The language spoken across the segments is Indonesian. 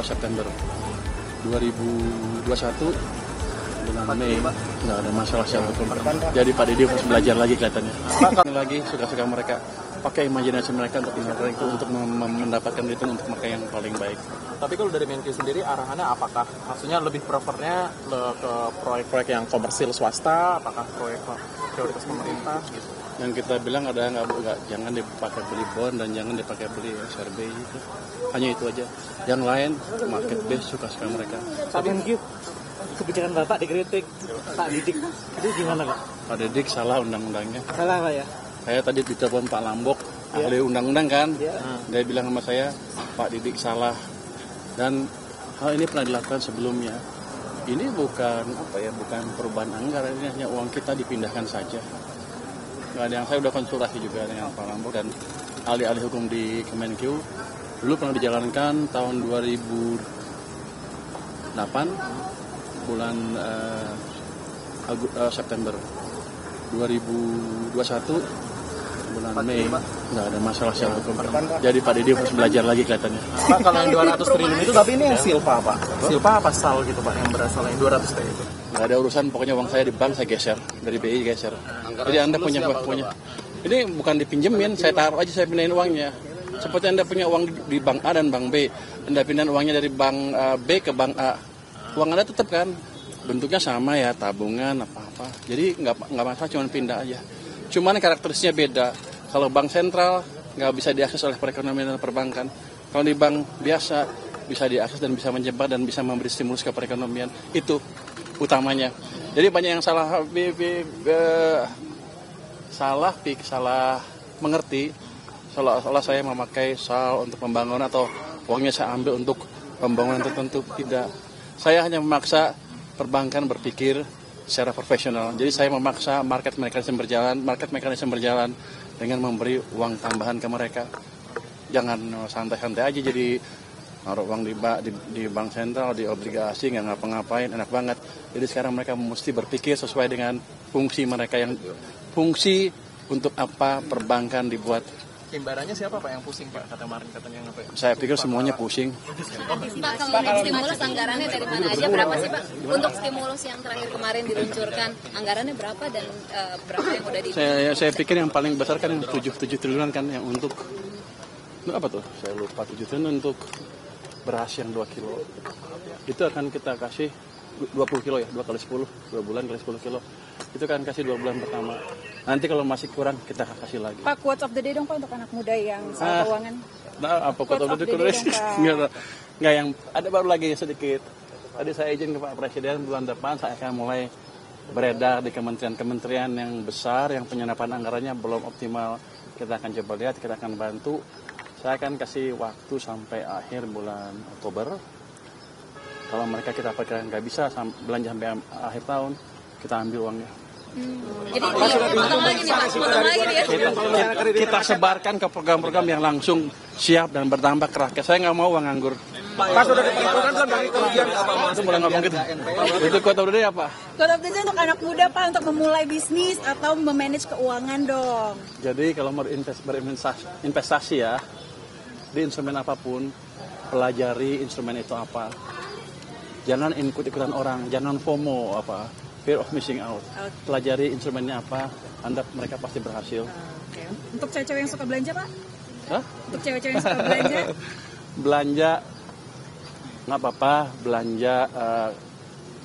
September 2021 bulan Mei nggak ada masalah siapa pun. Jadi Pak Didi harus belajar lagi kelihatannya. Lagi suka-suka mereka pakai imajinasi mereka untuk itu untuk mendapatkan itu untuk mereka yang paling baik. Tapi kalau dari Menkyu sendiri arahannya apakah maksudnya lebih prefernya ke proyek-proyek yang komersil swasta, apakah proyek prioritas pemerintah gitu? Yang kita bilang ada nggak jangan dipakai beli bond dan jangan dipakai beli SRB itu. Hanya itu aja. Yang lain market base suka-suka mereka. Pak Menkyu, kebijakan Bapak dikritik Pak Didik, itu gimana Pak? Pak Didik salah undang-undangnya. Salah Pak ya? Saya tadi ditelepon Pak Lambok, ahli undang-undang kan. Ya. Dia bilang sama saya, Pak Didik salah. Dan hal ini pernah dilakukan sebelumnya. Ini bukan bukan perubahan anggaran, ini hanya uang kita dipindahkan saja. Nggak ada yang saya udah konsultasi juga dengan Pak Lambok dan ahli-ahli hukum di Kemenkyu. Dulu pernah dijalankan tahun 2008 bulan September 2021 bulan Mei nggak ada masalah siapa pun. Jadi Pak Didi harus belajar lagi kelihatannya. Pak, kalau yang 200 triliun itu tapi ini yang silpa Pak? Silpa apa sal gitu Pak yang berasal yang 200 kayak itu? Nggak ada urusan, pokoknya uang saya di bank saya geser, dari BI geser. Jadi Anda punya. Ini bukan dipinjemin, saya taruh aja, saya pindahin uangnya. Seperti Anda punya uang di bank A dan bank B, Anda pindahin uangnya dari bank B ke bank A. Uang Anda tetap kan, bentuknya sama ya, tabungan apa-apa. Jadi nggak masalah, cuma pindah aja. Cuman karakteristiknya beda. Kalau bank sentral nggak bisa diakses oleh perekonomian dan perbankan. Kalau di bank biasa bisa diakses dan bisa menjebak dan bisa memberi stimulus ke perekonomian. Itu utamanya. Jadi banyak yang salah mengerti. Seolah-olah saya memakai SAL untuk pembangunan atau uangnya saya ambil untuk pembangunan tertentu. Tidak. Saya hanya memaksa perbankan berpikir secara profesional. Jadi saya memaksa market mekanisme berjalan dengan memberi uang tambahan ke mereka. Jangan santai-santai aja jadi naruh uang di bank sentral, di obligasi, nggak ngapa-ngapain, enak banget. Jadi sekarang mereka mesti berpikir sesuai dengan fungsi mereka, yang fungsi untuk apa perbankan dibuat. Timbarannya siapa Pak yang pusing Pak? Katanya apa ya? Saya pikir semuanya pusing. Pak, kalau stimulus anggarannya dari mana aja, berapa sih Pak? Untuk stimulus yang terakhir kemarin diluncurkan, anggarannya berapa dan berapa yang udah di... Saya pikir yang paling besar kan yang 7 triliunan kan, yang untuk apa tuh? Saya lupa, 7 triliun untuk beras yang 2 kilo. Itu akan kita kasih 20 kilo ya, 2 kali 10, 2 bulan kali 10 kilo. Itu kan kasih 2 bulan pertama. Nanti kalau masih kurang, kita kasih lagi. Pak, quotes of the day dong Pak untuk anak muda yang soal keuangan. Nah, apa quotes of the day? Nggak, yang ada baru lagi sedikit. Tadi saya izin ke Pak Presiden, bulan depan saya akan mulai beredar di kementerian-kementerian yang besar, yang penyerapan anggarannya belum optimal. Kita akan coba lihat, kita akan bantu. Saya akan kasih waktu sampai akhir bulan Oktober. Kalau mereka kita perkirakan nggak bisa belanja sampai akhir tahun, kita ambil uangnya. Jadi potong lagi nih Pak, potong lagi dia. Kita sebarkan ke program-program yang langsung siap dan bertambah ke rakyat. Saya nggak mau uang nganggur. Pak sudah diperhitungkan belum dari kerugian apa Itu boleh ngomong gitu. Itu quote of the day apa? Quote of the day untuk anak muda Pak, untuk memulai bisnis atau memanage keuangan dong. Jadi kalau mau berinvestasi ya, di instrumen apapun, pelajari instrumen itu apa. Jangan ikut-ikutan orang, jangan FOMO fear of missing out. Pelajari instrumennya apa, mereka pasti berhasil. Okay. Untuk cewek-cewek yang suka belanja Pak? Hah? Untuk cewek-cewek yang suka belanja? Belanja nggak apa-apa, belanja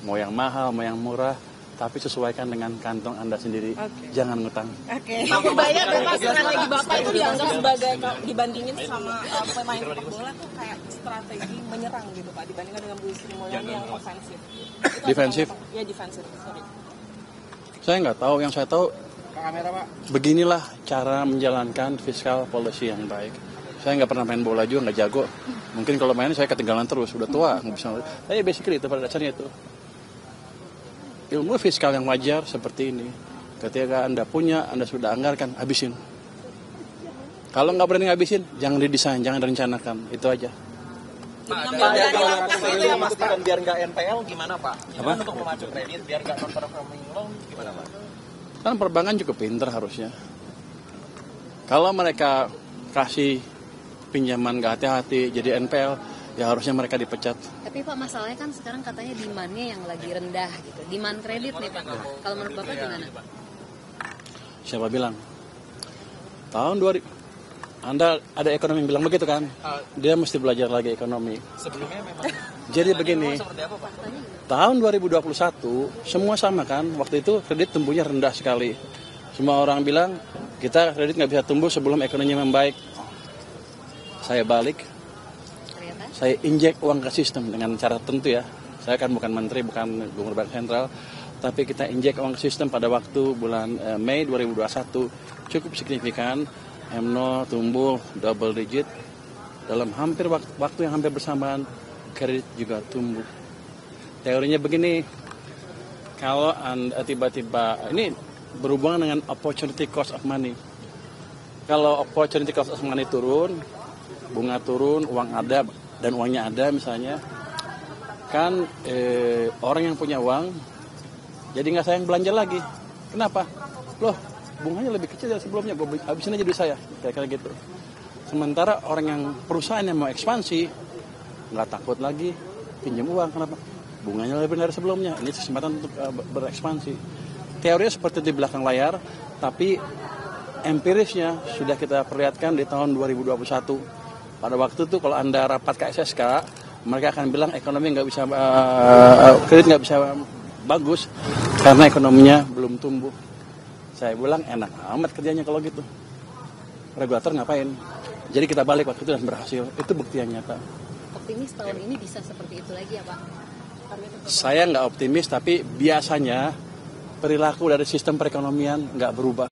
mau yang mahal, mau yang murah, tapi sesuaikan dengan kantong Anda sendiri. Okay. Jangan ngutang. Oke. Pak, bayar berapa strategi Bapak itu dianggap sebagai dibandingin sama pemain sepak bola tuh kayak strategi menyerang gitu Pak, dibandingkan dengan Bu Sri Mulyani yang ofensif. Defensif? Ya defensif, sorry. Saya nggak tahu, yang saya tahu beginilah cara menjalankan fiscal policy yang baik. Saya nggak pernah main bola juga, nggak jago. Mungkin kalau main saya ketinggalan terus, udah tua, nggak bisa. Tapi basically itu pada dasarnya itu. Ilmu fiskal yang wajar seperti ini. Ketika Anda punya, Anda sudah anggarkan, habisin. Kalau nggak berani ngabisin, jangan didesain, jangan direncanakan. Itu aja. Pak, ada masukan biar nggak NPL gimana Pak? Apa? Untuk memacu kredit biar nggak non-performing loan gimana Pak? Kan perbankan cukup pinter harusnya. Kalau mereka kasih pinjaman nggak hati-hati jadi NPL, ya harusnya mereka dipecat. Tapi Pak, masalahnya kan sekarang katanya demand-nya yang lagi rendah gitu. Demand kredit nih Pak. Kalau menurut Bapak gimana? Siapa bilang? Tahun 2000, Anda ada ekonomi yang bilang begitu kan? Dia mesti belajar lagi ekonomi. Sebelumnya memang Jadi begini, seperti apa Pak? tahun 2021 semua sama kan? Waktu itu kredit tumbuhnya rendah sekali. Semua orang bilang kita kredit nggak bisa tumbuh sebelum ekonominya membaik. Saya balik, Ternyata saya injek uang ke sistem dengan cara tertentu ya. Saya kan bukan menteri, bukan gubernur bank sentral, tapi kita injek uang ke sistem pada waktu bulan Mei 2021 cukup signifikan. M0 tumbuh double digit dalam hampir waktu yang hampir bersamaan, kredit juga tumbuh. Teorinya begini, kalau Anda tiba-tiba ini berhubungan dengan opportunity cost of money. Kalau opportunity cost of money turun, bunga turun, uang ada dan uangnya ada misalnya, kan orang yang punya uang jadi nggak sayang belanja lagi. Kenapa? Loh, bunganya lebih kecil dari sebelumnya, gue habisin aja duit saya, kayak gitu. Sementara orang yang perusahaan yang mau ekspansi nggak takut lagi pinjam uang. Kenapa? Bunganya lebih dari sebelumnya. Ini kesempatan untuk berekspansi. Teorinya seperti di belakang layar, tapi empirisnya sudah kita perlihatkan di tahun 2021. Pada waktu itu kalau Anda rapat ke SSK, mereka akan bilang ekonomi nggak bisa, kredit nggak bisa bagus karena ekonominya belum tumbuh. Saya bilang enak amat kerjanya kalau gitu. Regulator ngapain? Jadi kita balik waktu itu dan berhasil. Itu bukti yang nyata. optimis tahun ini bisa seperti itu lagi ya Pak? Saya nggak optimis, tapi biasanya perilaku dari sistem perekonomian nggak berubah.